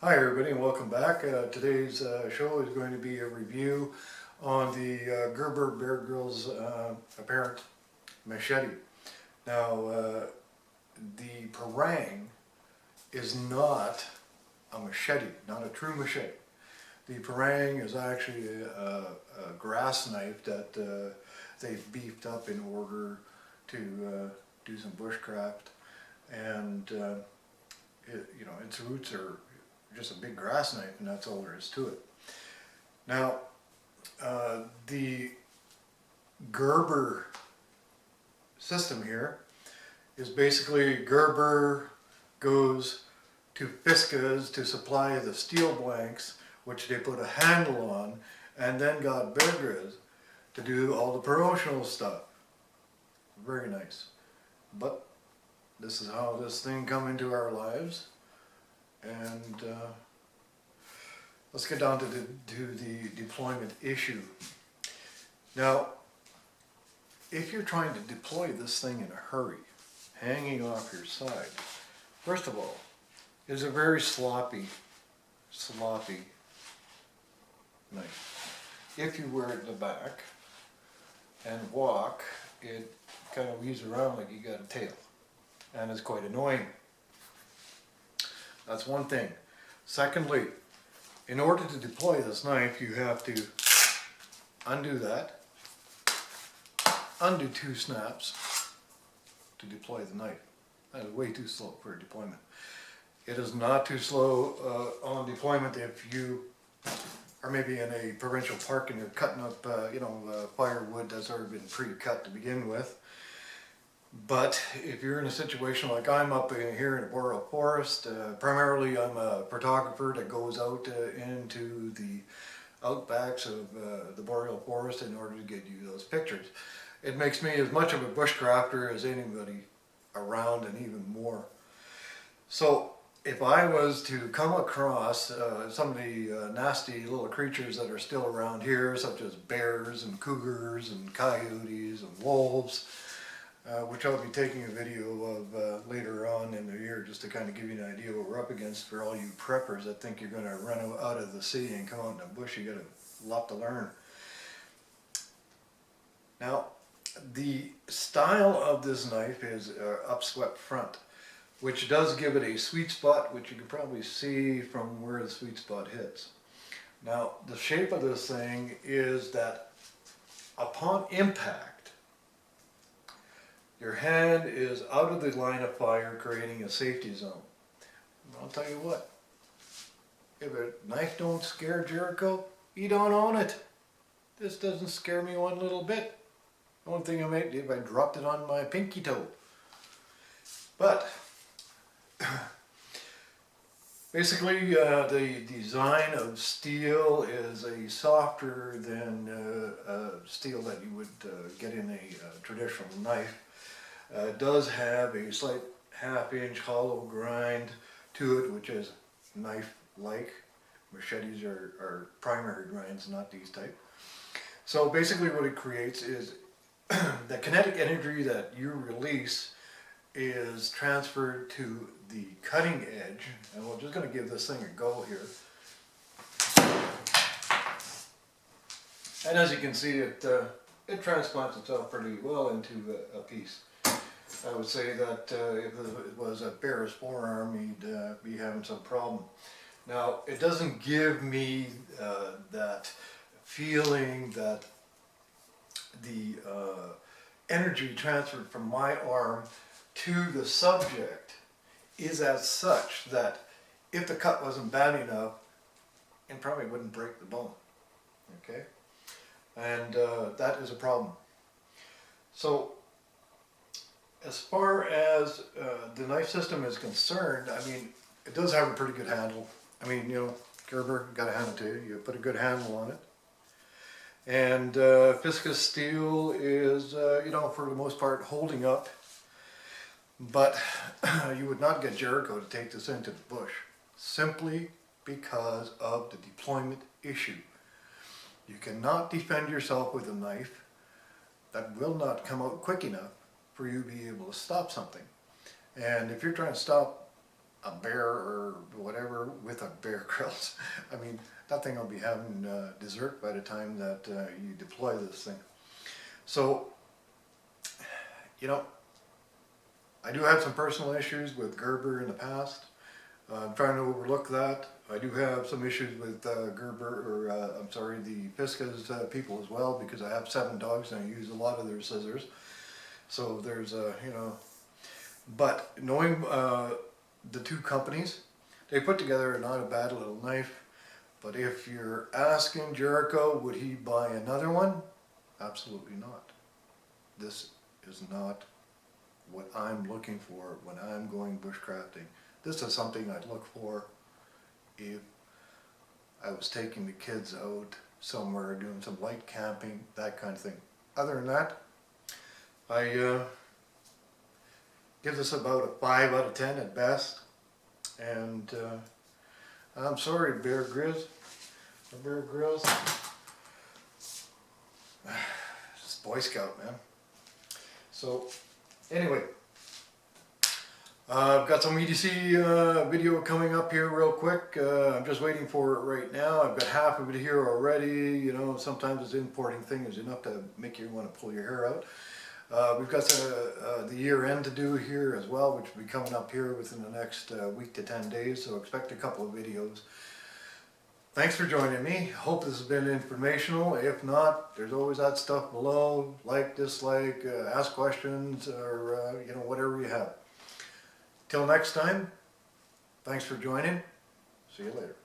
Hi everybody and welcome back. Today's show is going to be a review on the Gerber Bear Grylls apparent Machete. Now the parang is not a machete, not a true machete. The parang is actually a grass knife that they've beefed up in order to do some bushcraft, and its roots are just a big grass knife, and that's all there is to it. Now, the Gerber system here is basically Gerber goes to Fiskas to supply the steel blanks, which they put a handle on, and then got Bear Grylls to do all the promotional stuff. Very nice. But this is how this thing come into our lives. And let's get down to the deployment issue. Now, if you're trying to deploy this thing in a hurry, hanging off your side, first of all, it's a very sloppy knife. If you wear it in the back and walk, it kind of weaves around like you got a tail, and it's quite annoying. That's one thing. Secondly, in order to deploy this knife, you have to undo that, undo 2 snaps to deploy the knife. That is way too slow for deployment. It is not too slow on deployment if you are maybe in a provincial park and you're cutting up firewood that's already been pre-cut to begin with. But if you're in a situation like I'm up here in the boreal forest, primarily I'm a photographer that goes out into the outbacks of the boreal forest in order to get you those pictures. It makes me as much of a bushcrafter as anybody around, and even more. So if I was to come across some of the nasty little creatures that are still around here, such as bears and cougars and coyotes and wolves, which I'll be taking a video of later on in the year, just to kind of give you an idea what we're up against for all you preppers that think you're going to run out of the city and come out in the bush. You got a lot to learn. Now, the style of this knife is upswept front, which does give it a sweet spot, which you can probably see from where the sweet spot hits. Now, the shape of this thing is that upon impact, your hand is out of the line of fire, creating a safety zone. I'll tell you what, if a knife don't scare Jericho, he don't own it. This doesn't scare me one little bit. The only thing I might do if I dropped it on my pinky toe. But basically, the design of steel is a softer than steel that you would get in a traditional knife. It does have a slight half-inch hollow grind to it, which is knife-like. Machetes are primary grinds, not these type. So basically what it creates is the kinetic energy that you release is transferred to the cutting edge, and we're just going to give this thing a go here. And as you can see, it transplants itself pretty well into a piece. I would say that if it was a bear's forearm, he'd be having some problem. Now, it doesn't give me that feeling that the energy transferred from my arm to the subject is as such that if the cut wasn't bad enough, it probably wouldn't break the bone. Okay? And that is a problem. So, as far as the knife system is concerned, I mean, it does have a pretty good handle. I mean, Gerber, got to hand it to you. You put a good handle on it. And Fiskas steel is, for the most part, holding up. But you would not get Jericho to take this into the bush, simply because of the deployment issue. You cannot defend yourself with a knife that will not come out quick enough for you to be able to stop something. And if you're trying to stop a bear or whatever with a Bear Grylls. I mean, that thing will be having dessert by the time that you deploy this thing. So, you know, I do have some personal issues with Gerber in the past. I'm trying to overlook that. I do have some issues with Gerber, or I'm sorry, the Pisca's people as well, because I have 7 dogs and I use a lot of their scissors. So there's a, you know, but knowing the 2 companies, they put together not a bad little knife. But if you're asking Jericho, would he buy another one? Absolutely not. This is not what I'm looking for when I'm going bushcrafting. This is something I'd look for if I was taking the kids out somewhere, doing some light camping, that kind of thing. Other than that, I give this about a 5 out of 10 at best. And I'm sorry, Bear Grylls. It's Boy Scout, man. So, anyway, I've got some EDC video coming up here real quick. I'm just waiting for it right now. I've got half of it here already. You know, sometimes this importing thing is enough to make you want to pull your hair out. We've got the year end to do here as well, which will be coming up here within the next week to 10 days, so expect a couple of videos. Thanks for joining me. Hope this has been informational. If not, there's always that stuff below. Like, dislike, ask questions, or you know, whatever you have. Till next time, thanks for joining. See you later.